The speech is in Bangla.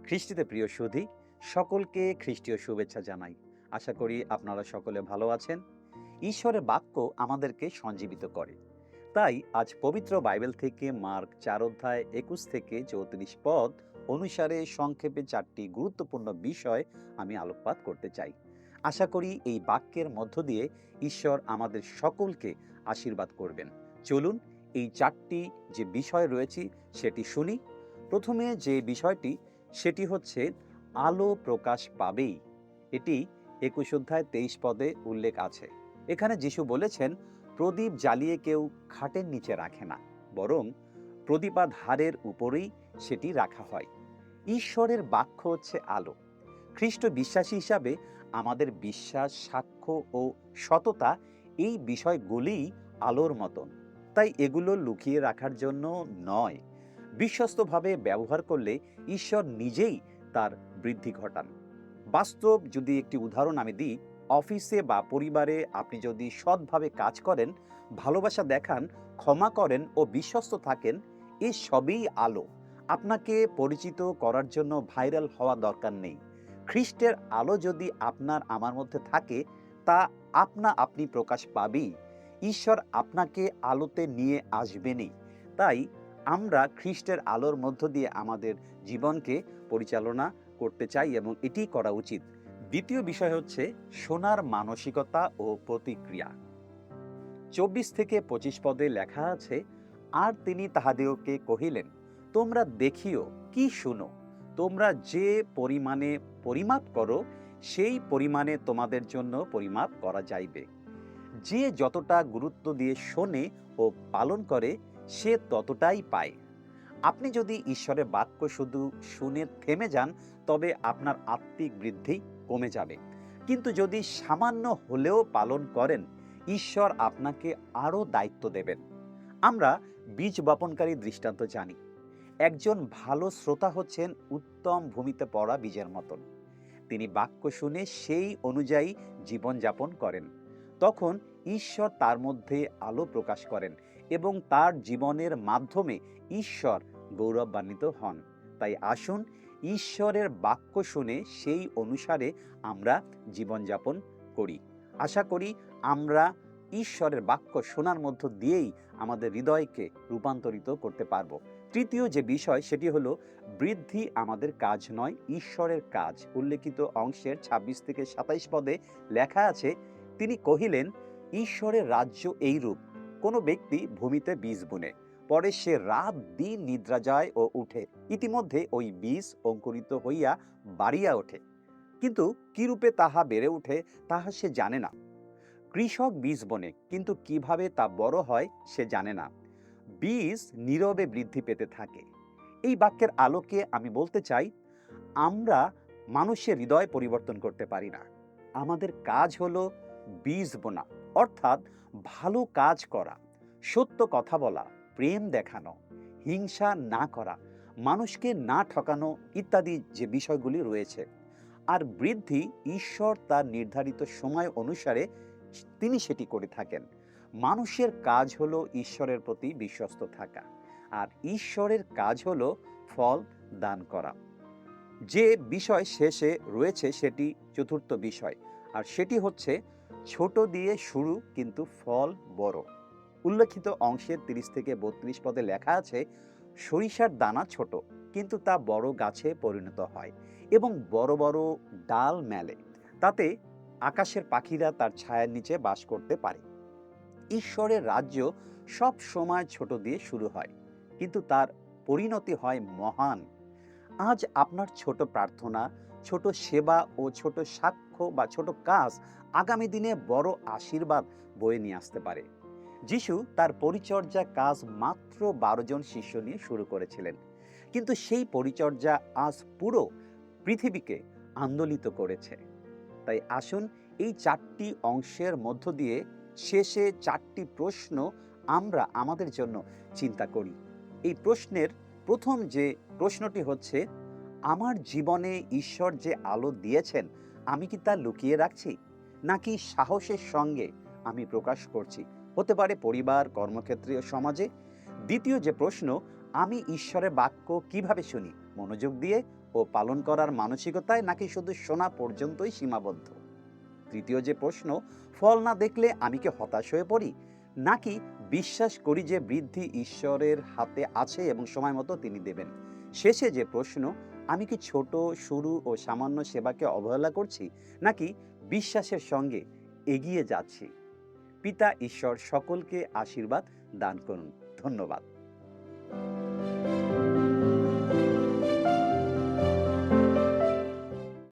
খ্রিস্টীতে প্রিয় সুধী, সকলকে খ্রিস্টীয় শুভেচ্ছা জানাই। আশা করি আপনারা সকলে ভালো আছেন। ঈশ্বরের বাক্য আমাদেরকে সঞ্জীবিত করে। তাই আজ পবিত্র বাইবেল থেকে মার্ক ৪ অধ্যায় ২১ থেকে ৩৪ পদ অনুসারে সংক্ষেপে ৪টি গুরুত্বপূর্ণ বিষয় আমি আলোকপাত করতে চাই। আশা করি এই বাক্যের মধ্য দিয়ে ঈশ্বর আমাদের সকলকে আশীর্বাদ করবেন। চলুন এই ৪টি যে বিষয় রয়েছে সেটি শুনি। প্রথমে যে বিষয়টি সেটি হচ্ছে আলো প্রকাশ পাবেই। এটি ২১ অধ্যায় ২৩ পদে উল্লেখ আছে। এখানে যিশু বলেছেন, প্রদীপ জ্বালিয়ে কেউ খাটের নিচে রাখে না, বরং প্রদীপাধারের উপরেই সেটি রাখা হয়। ঈশ্বরের বাক্য হচ্ছে আলো। খ্রিস্ট বিশ্বাসী হিসাবে আমাদের বিশ্বাস, সাক্ষ্য ও সততা এই বিষয়গুলিই আলোর মতন। তাই এগুলো লুকিয়ে রাখার জন্য নয়, বিশ্বস্তভাবে ব্যবহার করলে ঈশ্বর নিজেই তার বৃদ্ধি ঘটান। বাস্তব যদি একটি উদাহরণ আমি দিই, অফিসে বা পরিবারে আপনি যদি সৎভাবে কাজ করেন, ভালোবাসা দেখান, ক্ষমা করেন ও বিশ্বস্ত থাকেন, এই সবই আলো। আপনাকে পরিচিত করার জন্য ভাইরাল হওয়া দরকার নেই। খ্রিস্টের আলো যদি আপনার আমার মধ্যে থাকে, তা আপনি প্রকাশ পাবেই। ঈশ্বর আপনাকে আলোতে নিয়ে আসবেনই। তাই আমরা খ্রিস্টের আলোর মধ্য দিয়ে আমাদের জীবনকে পরিচালনা করতে চাই এবং এটিই করা উচিত। দ্বিতীয় বিষয় হচ্ছে শোনার মানসিকতা ও প্রতিক্রিয়া। ২৪ থেকে ২৫ পদে লেখা আছে, আর তিনি তাহাদিওকে কহিলেন, তোমরা দেখিও কি শুনো। তোমরা যে পরিমাণে পরিমাপ করো, সেই পরিমাণে তোমাদের জন্য পরিমাপ করা যাইবে। যে যতটা গুরুত্ব দিয়ে শোনে ও পালন করে, সে ততটাই পায়। আপনি যদি ঈশ্বরের বাক্য শুধু শুনে থেমে যান, তবে আপনার আত্মিক বৃদ্ধি কমে যাবে। কিন্তু যদি সামান্য হলেও পালন করেন, ঈশ্বর আপনাকে আরও দায়িত্ব দেবেন। আমরা বীজ বপনকারী দৃষ্টান্ত জানি। একজন ভালো শ্রোতা হচ্ছেন উত্তম ভূমিতে পড়া বীজের মতন। তিনি বাক্য শুনে সেই অনুযায়ী জীবনযাপন করেন। তখন ঈশ্বর তার মধ্যে আলো প্রকাশ করেন এবং তার জীবনের মাধ্যমে ঈশ্বর গৌরবান্বিত হন। তাই আসুন ঈশ্বরের বাক্য শুনে সেই অনুসারে আমরা জীবনযাপন করি। আশা করি আমরা ঈশ্বরের বাক্য শোনার মধ্য দিয়েই আমাদের হৃদয়কে রূপান্তরিত করতে পারব। তৃতীয় যে বিষয় সেটি হলো, বৃদ্ধি আমাদের কাজ নয়, ঈশ্বরের কাজ। উল্লেখিত অংশের ২৬ থেকে ২৭ পদে লেখা আছে, তিনি কহিলেন, ঈশ্বরের রাজ্য এইরূপ, কোনো ব্যক্তি ভূমিতে বীজ বুনে, পরে সে রাত দিন নিদ্রা যায় ও উঠে, ইতিমধ্যে ওই বীজ অঙ্কুরিত হইয়া বাড়িয়া ওঠে, কিন্তু কিরূপে তাহা বেড়ে উঠে তাহা সে জানে না। কৃষক বীজ বনে, কিন্তু কিভাবে তা বড় হয় সে জানে না। বীজ নীরবে বৃদ্ধি পেতে থাকে। এই বাক্যের আলোকে আমি বলতে চাই, আমরা মানুষের হৃদয় পরিবর্তন করতে পারি না। আমাদের কাজ হলো বীজ বোনা, অর্থাৎ ভালো কাজ করা, সত্য কথা বলা, প্রেম দেখানো, হিংসা না করা, মানুষকে না ঠকানো ইত্যাদি যে বিষয়গুলি রয়েছে। আর বৃদ্ধি ঈশ্বর তার নির্ধারিত সময় অনুসারে তিনি সেটি করে থাকেন। মানুষের কাজ হলো ঈশ্বরের প্রতি বিশ্বস্ত থাকা, আর ঈশ্বরের কাজ হলো ফল দান করা। যে বিষয় শেষে রয়েছে সেটি চতুর্থ বিষয়, আর সেটি হচ্ছে ছোট দিয়ে শুরু কিন্তু ফল বড়। উল্লেখিত অংশের ৩০ থেকে ৩২ পদে লেখা আছে, সরিষার দানা ছোট, কিন্তু তা বড় গাছে পরিণত হয় এবং বড় বড় ডাল মেলে, তাতে আকাশের পাখিরা তার ছায়ার নিচে বাস করতে পারে। ঈশ্বরের রাজ্য সব সময় ছোট দিয়ে শুরু হয়, কিন্তু তার পরিণতি হয় মহান। আজ আপনার ছোট প্রার্থনা, ছোট সেবা ও ছোট সাক্ষ্য বা ছোট কাজ আগামী দিনে বড় আশীর্বাদ বয়ে নিয়ে আসতে পারে। যিশু তার পরিচর্যা কাজ মাত্র ১২ জন শিষ্য নিয়ে শুরু করেছিলেন, কিন্তু সেই পরিচর্যা আজ পুরো পৃথিবীকে আন্দোলিত করেছে। তাই আসুন এই ৪টি অংশের মধ্য দিয়ে শেষে ৪টি প্রশ্ন আমরা আমাদের জন্য চিন্তা করি। এই প্রশ্নের প্রথম যে প্রশ্নটি হচ্ছে, আমার জীবনে ঈশ্বর যে আলো দিয়েছেন, আমি কি তা লুকিয়ে রাখছি, নাকি সাহসের সঙ্গে আমি প্রকাশ করছি? হতে পারে পরিবার, কর্মক্ষেত্রে ও সমাজে। দ্বিতীয় যে প্রশ্ন, আমি ঈশ্বরের বাক্য কিভাবে শুনি, মনোযোগ দিয়ে ও ও পালন করার মানসিকতায়, নাকি শুধু শোনা পর্যন্তই সীমাবদ্ধ? তৃতীয় যে প্রশ্ন, ফল না দেখলে আমি কি হতাশ হয়ে পড়ি, নাকি বিশ্বাস করি যে বৃদ্ধি ঈশ্বরের হাতে আছে এবং সময় মতো তিনি দেবেন? শেষে যে প্রশ্ন, আমি কি ছোট শুরু ও সামান্য সেবাকে অবহেলা করছি, নাকি বিশ্বাসের সঙ্গে এগিয়ে যাচ্ছি? পিতা ঈশ্বর সকলকে আশীর্বাদ দান করুন। ধন্যবাদ।